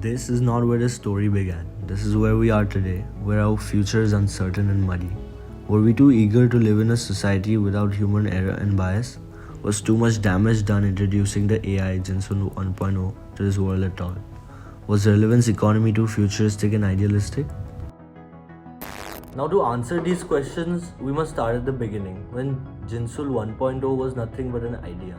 This is not where the story began. This is where we are today, where our future is uncertain and muddy. Were we too eager to live in a society without human error and bias? Was too much damage done introducing the AI Jinsulator 1.0 to this world at all? Was relevance economy too futuristic and idealistic? Now, to answer these questions, we must start at the beginning, when Jinsulator 1.0 was nothing but an idea.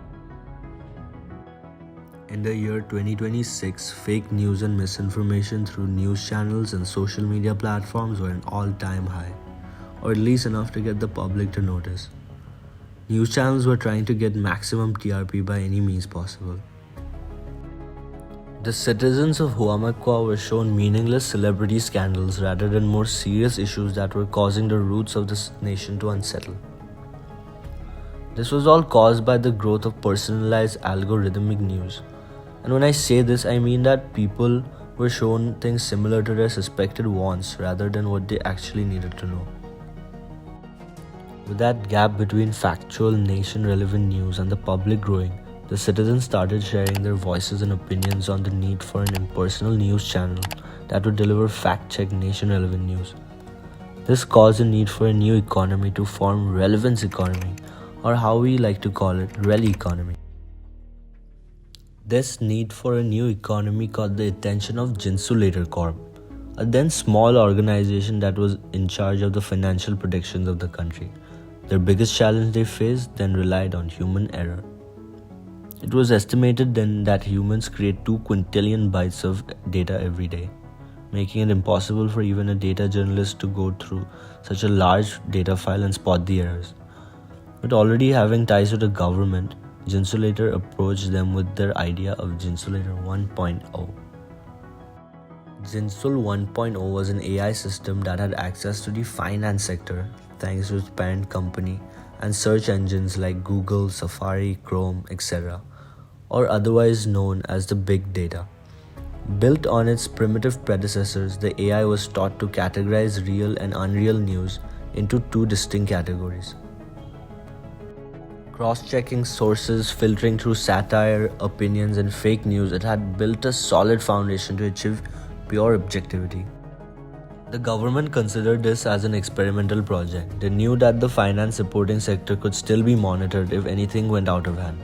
In the year 2026, fake news and misinformation through news channels and social media platforms were an all-time high, or at least enough to get the public to notice. News channels were trying to get maximum TRP by any means possible. The citizens of Huamakwa were shown meaningless celebrity scandals rather than more serious issues that were causing the roots of this nation to unsettle. This was all caused by the growth of personalized algorithmic news. And when I say this, I mean that people were shown things similar to their suspected wants rather than what they actually needed to know. With that gap between factual, nation-relevant news and the public growing, the citizens started sharing their voices and opinions on the need for an impersonal news channel that would deliver fact-checked, nation-relevant news. This caused a need for a new economy to form relevance economy, or how we like to call it, rel economy. This need for a new economy caught the attention of Jinsulator Corp, a then small organization that was in charge of the financial predictions of the country. Their biggest challenge they faced then relied on human error. It was estimated then that humans create 2 quintillion bytes of data every day, making it impossible for even a data journalist to go through such a large data file and spot the errors. But already having ties to the government, Jinsulator approached them with their idea of Jinsulator 1.0. Jinsulator 1.0 was an AI system that had access to the finance sector thanks to its parent company and search engines like Google, Safari, Chrome, etc., or otherwise known as the big data. Built on its primitive predecessors, the AI was taught to categorize real and unreal news into 2 distinct categories. Cross-checking sources, filtering through satire, opinions, and fake news, it had built a solid foundation to achieve pure objectivity. The government considered this as an experimental project. They knew that the finance reporting sector could still be monitored if anything went out of hand.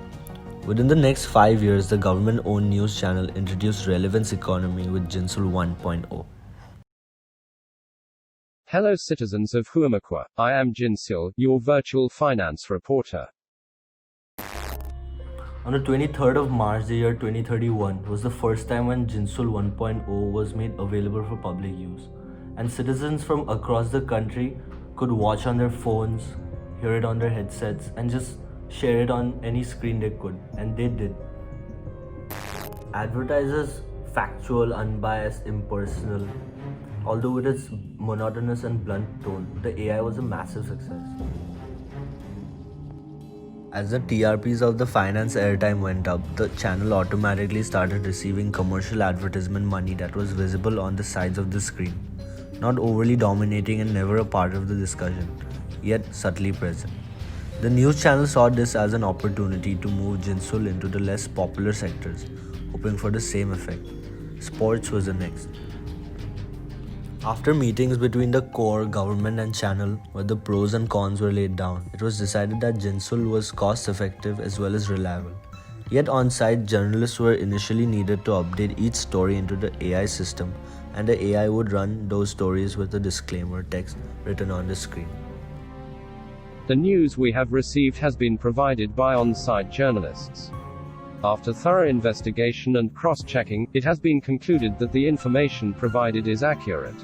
Within the next 5 years, the government-owned news channel introduced relevance economy with Jinsulator 1.0. Hello citizens of Huamakwa, I am Jinsul, your virtual finance reporter. On the 23rd of March, the year 2031 was the first time when Jinsulator 1.0 was made available for public use, and citizens from across the country could watch on their phones, hear it on their headsets, and just share it on any screen they could, and they did. Advertisers, factual, unbiased, impersonal. Although with its monotonous and blunt tone, the AI was a massive success. As the TRPs of the finance airtime went up, the channel automatically started receiving commercial advertisement money that was visible on the sides of the screen, not overly dominating and never a part of the discussion, yet subtly present. The news channel saw this as an opportunity to move Jinsul into the less popular sectors, hoping for the same effect. Sports was the next. After meetings between the core, government and channel, where the pros and cons were laid down, it was decided that Jinsul was cost-effective as well as reliable. Yet on-site, journalists were initially needed to update each story into the AI system, and the AI would run those stories with a disclaimer text written on the screen. The news we have received has been provided by on-site journalists. After thorough investigation and cross-checking, it has been concluded that the information provided is accurate.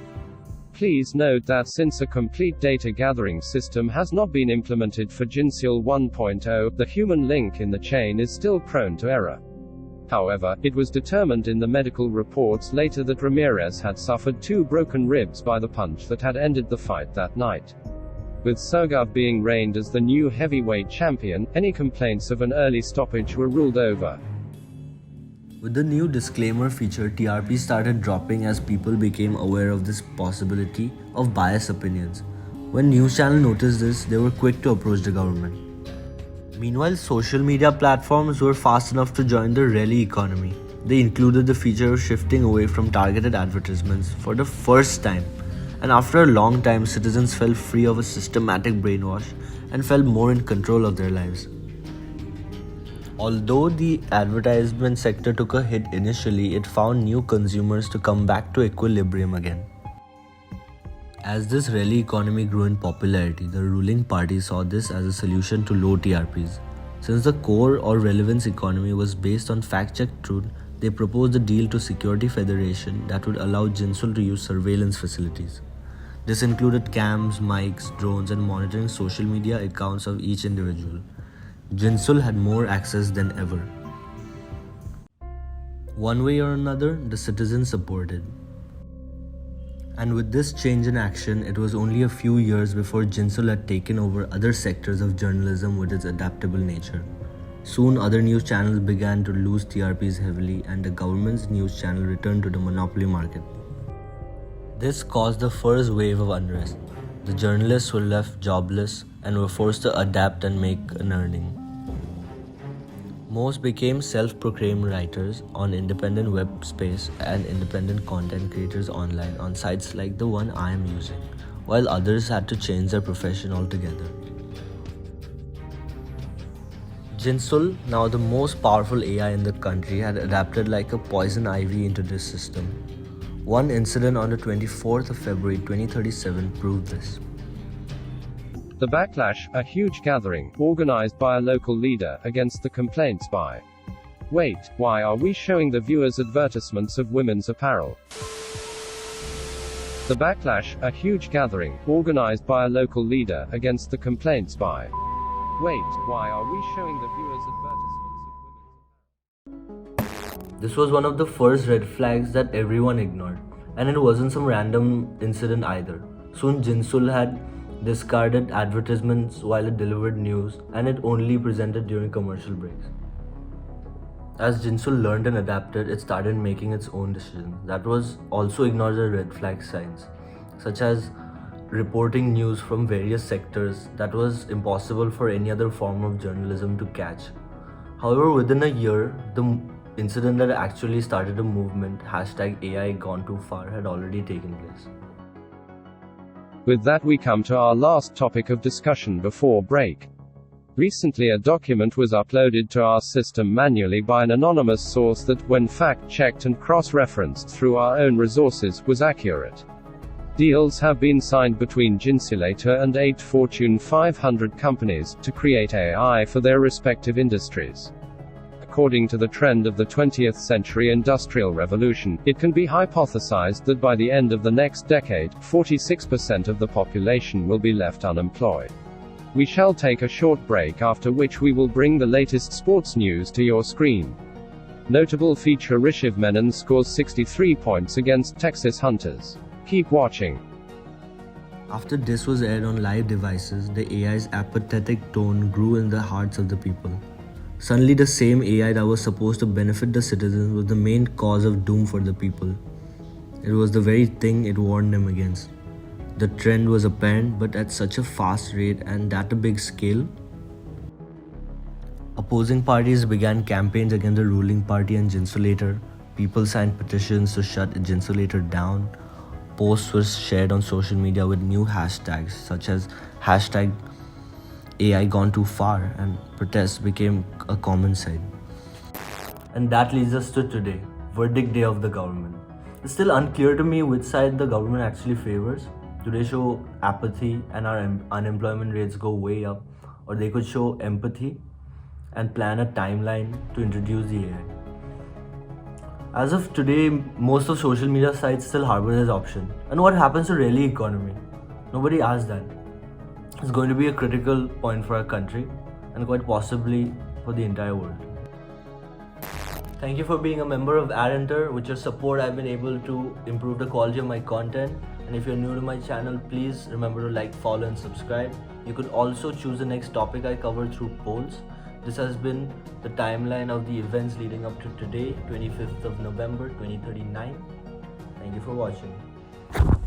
Please note that since a complete data gathering system has not been implemented for Jinsul 1.0, the human link in the chain is still prone to error. However, it was determined in the medical reports later that Ramirez had suffered 2 broken ribs by the punch that had ended the fight that night. With Sergaev being reigned as the new heavyweight champion, any complaints of an early stoppage were ruled over. With the new disclaimer feature, TRP started dropping as people became aware of this possibility of biased opinions. When news channels noticed this, they were quick to approach the government. Meanwhile, social media platforms were fast enough to join the rally economy. They included the feature of shifting away from targeted advertisements for the first time. And after a long time, citizens felt free of a systematic brainwash and felt more in control of their lives. Although the advertisement sector took a hit initially, it found new consumers to come back to equilibrium again. As this rally economy grew in popularity, the ruling party saw this as a solution to low TRPs. Since the core or relevance economy was based on fact-checked truth, they proposed a deal to Security Federation that would allow Jinsul to use surveillance facilities. This included cams, mics, drones, and monitoring social media accounts of each individual. Jinsul had more access than ever. One way or another, the citizens supported. And with this change in action, it was only a few years before Jinsul had taken over other sectors of journalism with its adaptable nature. Soon, other news channels began to lose TRPs heavily, and the government's news channel returned to the monopoly market. This caused the first wave of unrest. The journalists were left jobless and were forced to adapt and make an earning. Most became self-proclaimed writers on independent web space and independent content creators online on sites like the one I am using, while others had to change their profession altogether. Jinsul, now the most powerful AI in the country, had adapted like a poison ivy into this system. One incident on the 24th of February 2037 proved this. The Backlash, a huge gathering, organized by a local leader, against the complaints by. Wait, why are we showing the viewers advertisements of women's apparel? The Backlash, a huge gathering, organized by a local leader, against the complaints by. Wait, why are we showing the viewers advertisements of women's apparel? This was one of the first red flags that everyone ignored, and it wasn't some random incident either. Soon Jinsul had discarded advertisements while it delivered news, and it only presented during commercial breaks. As Jinsul learned and adapted, it started making its own decisions. That was also ignored the red flag signs, such as reporting news from various sectors that was impossible for any other form of journalism to catch. However, within a year, the incident that actually started a movement, #AI gone too far, had already taken place. With that, we come to our last topic of discussion before break. Recently, a document was uploaded to our system manually by an anonymous source that, when fact-checked and cross-referenced through our own resources, was accurate. Deals have been signed between Jinsulator and 8 Fortune 500 companies to create AI for their respective industries. According to the trend of the 20th century industrial revolution, it can be hypothesized that by the end of the next decade, 46% of the population will be left unemployed. We shall take a short break, after which we will bring the latest sports news to your screen. Notable feature: Rishiv Menon scores 63 points against Texas Hunters. Keep watching. After this was aired on live devices, the AI's apathetic tone grew in the hearts of the people. Suddenly, the same AI that was supposed to benefit the citizens was the main cause of doom for the people. It was the very thing it warned them against. The trend was apparent, but at such a fast rate and at a big scale. Opposing parties began campaigns against the ruling party and Jinsulator. People signed petitions to shut Jinsulator down. Posts were shared on social media with new hashtags such as #AI gone too far, and protests became a common sight. And that leads us to today, verdict day of the government. It's still unclear to me which side the government actually favors. Do they show apathy and our unemployment rates go way up, or they could show empathy and plan a timeline to introduce the AI. As of today, most of social media sites still harbor this option. And what happens to really economy? Nobody asked that. It's going to be a critical point for our country and quite possibly for the entire world. Thank you for being a member of AdEnter. With your support, I've been able to improve the quality of my content. And if you're new to my channel, please remember to like, follow and subscribe. You could also choose the next topic I cover through polls. This has been the timeline of the events leading up to today, 25th of November 2039. Thank you for watching.